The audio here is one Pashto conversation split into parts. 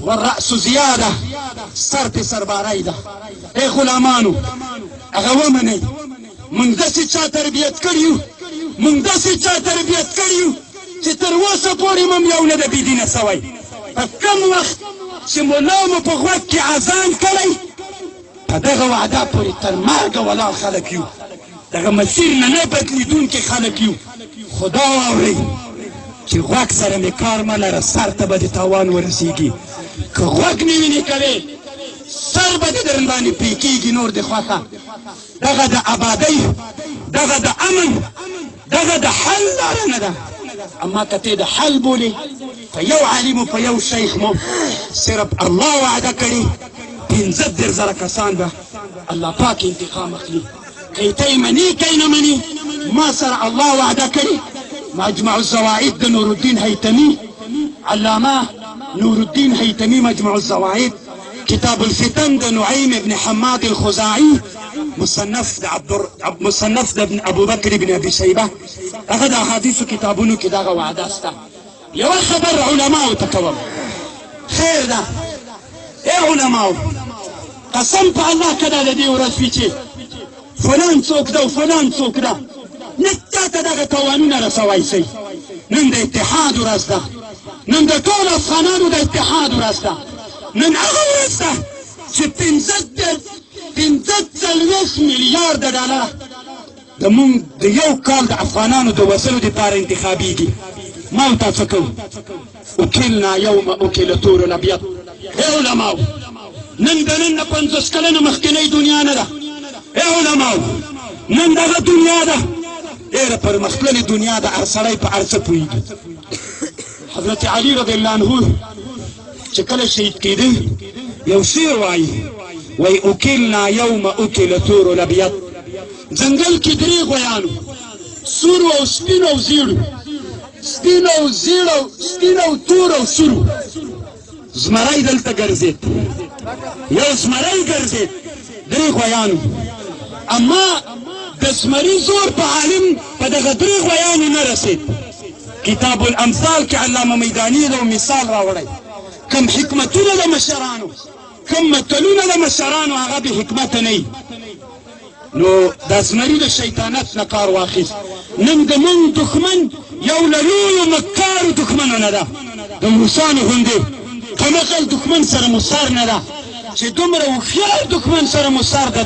والرأس زیاده سر پې سرباری ده. ای غلامانو هغه ومنئ موږ داسې چا تربیت کړي یو موږ داسې چا تربیت کړي یو چې تر اوسه پورې مو یو نه ده بېدینه سوی. په کم وخت چې ملا مو په غوږ کې اذان کړی په دغه وعده پورې تر مرګه ولاړ خلک یو. دغه مسیر نه نه بدلیدونکي خلک یو. خدا واورئ چې غوږ سره مې کار مه لره سر ته به دې تاوان ورسېږي. که غوږ نه وي نیکوې سر به دې در باندې پرې کېږي نور دې خوښه. دغه د ابادۍ دغه د امن دغه د حل لاره نه ده. اما که ته د حل بولې په یو عالم و په یو شیخ مو صرف الله وعده کړي 15,000 کسان به الله پاک انتقام اخلي. که ته یې منې که یې نه منې ما سره الله وعده کړي. مجمع الزواعد د نور الدین هیتمي علامه نور الدین هیتمي مجمع الزواعد كتاب الفتن د نعيم بن حماد الخزاعي مصنف د ابن ابو بكر بن ابي شيبه هغه د احادیثو کتابونو کې دغه وعده سته. یوه خبر علماو ته کوم خیر ده. ای علماو قسم په الله که دا د دې ورځ وي چې فلان څوک ده او فلان څوک ده نه چا ته دغه تاوانونه رسوی سئ. نن د اتحاد ورځ ده. نن د ټولو افغانانو د اتحاد ورځ ده. نن هغه ورځ ده چې 45 میلیارده ډالره زمونږ د یو کال د افغانانو د وسلو دپاره انتخابیږي. ما او تاسو کوو اکلنا یوم اکل طور الابیض. ای علماو نن د نن نه 50 کلنه مخکینۍ دنیا نه ده. ای علماو نن دغه دنیا ده ډېره پرمختللې دنیا ده. هر سړی په هر څه پوهېږي. حضرت علي رضی الله عنه چې کله شهید کېده یو شعر وایي وی اکلنا یوم اکل طور الابیض. ځنګل کې درې غویانو سورو او سپینو او زیړو سپینو تور او سورو زمری دلته ګرځېد یو زمری ګرځېد درې غویانو. اما د زمري زور په عالم په دغه درې غویانو نه رسېد. کتاب الامثال کې علامه میداني یو مثال راوړی. کم حکمتونه د مشرانو کم متلونه د مشرانو هغه بې حکمته نه وي. نو دا زمري د شیطانت نه کار واخیست. نن د مونږ دښمن یو له لویو مکارو دښمنونه ده. د روسانو غوندې کمقل دښمن سره مو سر نه ده چې دومره هوښیار دښمن سره مو سر ده.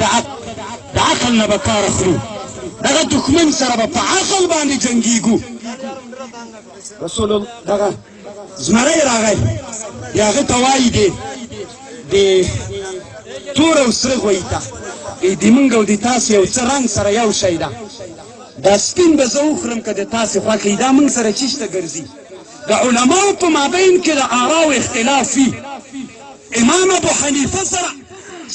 د عقل نه به کار اخلو. دغه دښمن سره به په عقل باندې جنګېږو. رسول دغه زمری راغی د هغه ته وایي د تور او سره غویي ته د موږ او د تاسې یو څه رنګ سره یو شی ده. دا سپین به زه وخورم که د تاسې خوښ وي. دا موږ سره چیشته ګرځي. د علماو په مابین کې د آراو اختلاف وي. امام ابو حنیفه سره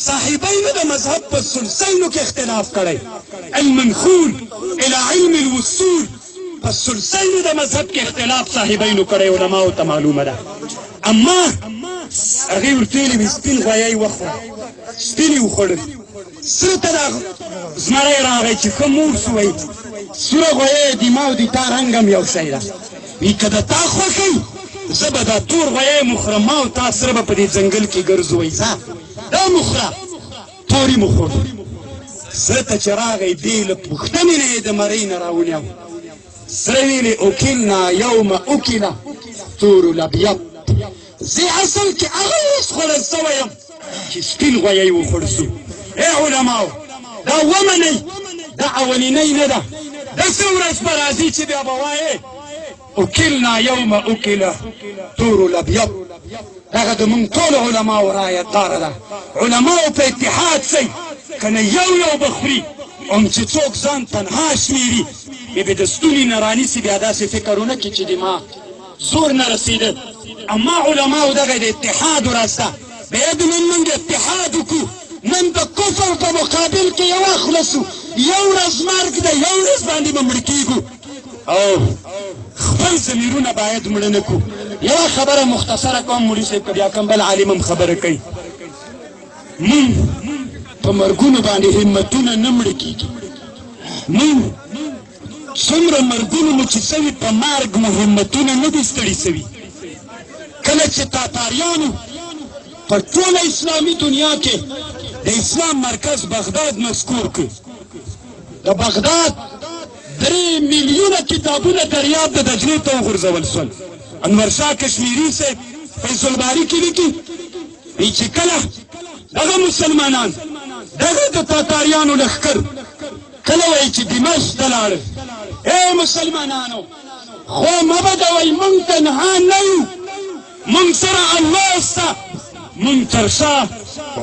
صاحبینو د مذهب په ثلثینو کې اختلاف کړی. المنخول الى علم الوصول په ثلثینو د مذهب کې اختلاف صاحبینو کړی علماو ته معلومه ده. اما هغې ورته ویلي وي سپین غویی وخوره. سپین یې وخوړل. سره ته دا زمری راغی چې ښه مور سو وایي سوره غویی د ما او د تا رنګ هم یو شی ده. وایي که د تا خوښوي زه به دا تور غویی مخوره. ما او تا سره به په دې ځنګل کې ګرځو. وایي ځه دا مخوره تور یې مخوړ. سره ته چې راغی دې له پوښتنې نه یې د مرۍ نه راونیو. سره ویلې اکلنا یوم اکل طور الابیض. زه اصل کې هغه اوس خوړل سوی یم چې سپین غویی وخوړ سو. ای علماو دا ومنئ دا اولینۍ نه ده. داسې ورځ به راځي چې بیا به وایې اکلنا یوم اکل طور الابیض. هغه د موږ ټولو علماو رایه داره ده. علماو په اتحاد سئ که نه یو به خوري. هم چې څوک ځان تنها شمېري بیا به د ستوني نه رانیسي بیا داسې فکر ونه کړي چې د ما زور نه رسېده. اما علماو دغه د اتحاد ورځ ده. باید نن موږ اتحاد وکړو. نن د کفر په مقابل کې یو اخلصو. یو ورځ مرګ ده یو ورځ باندې به مړ کېږو. او خپل ضمیرونه باید مړه نه کړو. یوه خبره مختصره کوم مولوي صاحب که بیا کوم بل عالم هم خبره کوي. مونږ په مرګونو باندې همتونه نه مړه کېږي. مونږ څومره مرګونو مو چې سوي په مرګ مو همتونه نه دي ستړي سوي. کله چې تاتاریانو په ټوله اسلامي دنیا کې د اسلام مرکز بغداد مذکور کړ. د بغداد 3 میلیونه کتابونه دریاب د دجلې ته وغورځول شول. انور شاه کشمیری صاحب فیض الباری کې لیکي چې کله دغه مسلمانان دغه د تاتاریانو لښکر کله وایي چې دمشق ته لاړل، ای مسلمانانو خو مه بدوئ، موږ تنها نه یو، موږ سره الله شته، موږ تر شا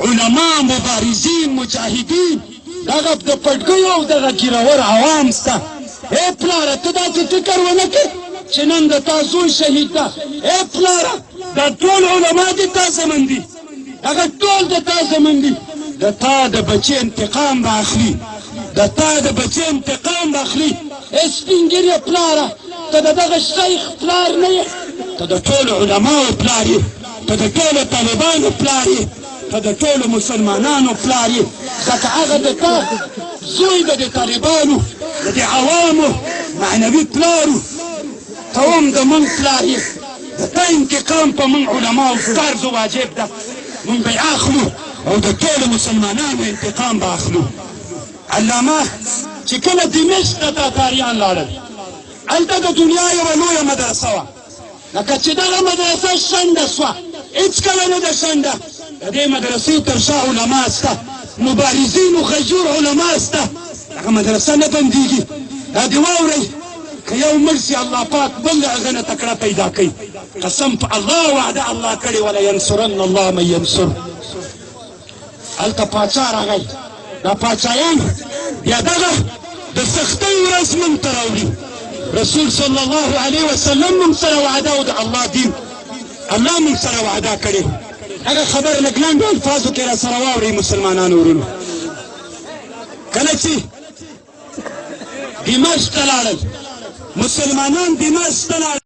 علما مبارزین مجاهدین دغه د پټګیو او دغه ګیرور عوام شته. ای پلاره ته داسې فکر ونه کړې چې نن د تا زوی شهید ده. ای پلاره دا ټول علما د تا زمن دي، دغه ټول د تا زمن دي، د تا د بچې انتقام به اخلي، د تا د بچې انتقام به اخلي. ای سپین ږیرې پلاره ته د دغه شیخ پلار نه یې، ته د ټولو علماو پلار یې، ته د ټولو طالبانو پلار یې، ته د ټولو مسلمانانو پلار یې، ځکه هغه د تا زوی د طالبانو د عوامو معنوي پلارو، ته هم د موږ پلار یې. د تا انتقام په موږ علماو فرض واجب ده، موږ به یې اخلو او د ټولو مسلمانانو انتقام به اخلو. علامه چې کله دمشق ته تاتاریان لاړل، هلته د دنیا یوه لویه مدرسه وه، لکه چې دغه مدرسه شنډه سوه، هېڅکله نه ده شنډه. د دې مدرسې تر شا علما شته، مبارزین و غیور علما شته، دغه مدرسه نه بندېږي. دا دې واورئ که یو مړ سي الله پاک بل د هغه نه تکړه پیدا کوي. قسم په الله وعده الله کړې ولینصرن الله من ینصر. هلته پاچا راغی، دا پاچایان بیا دغه د سختۍ ورځ موږ ته راوړي. رسول صلی الله علیه وسلم موږ سره وعده او د الله دین الله موږ سره وعده کړې. هغه خبر لږ لنډو الفاظو کې را سره واورئ مسلمانانو ورونو. کله چې دمشق ته لاړل مسلمانان، دمشق ته لاړل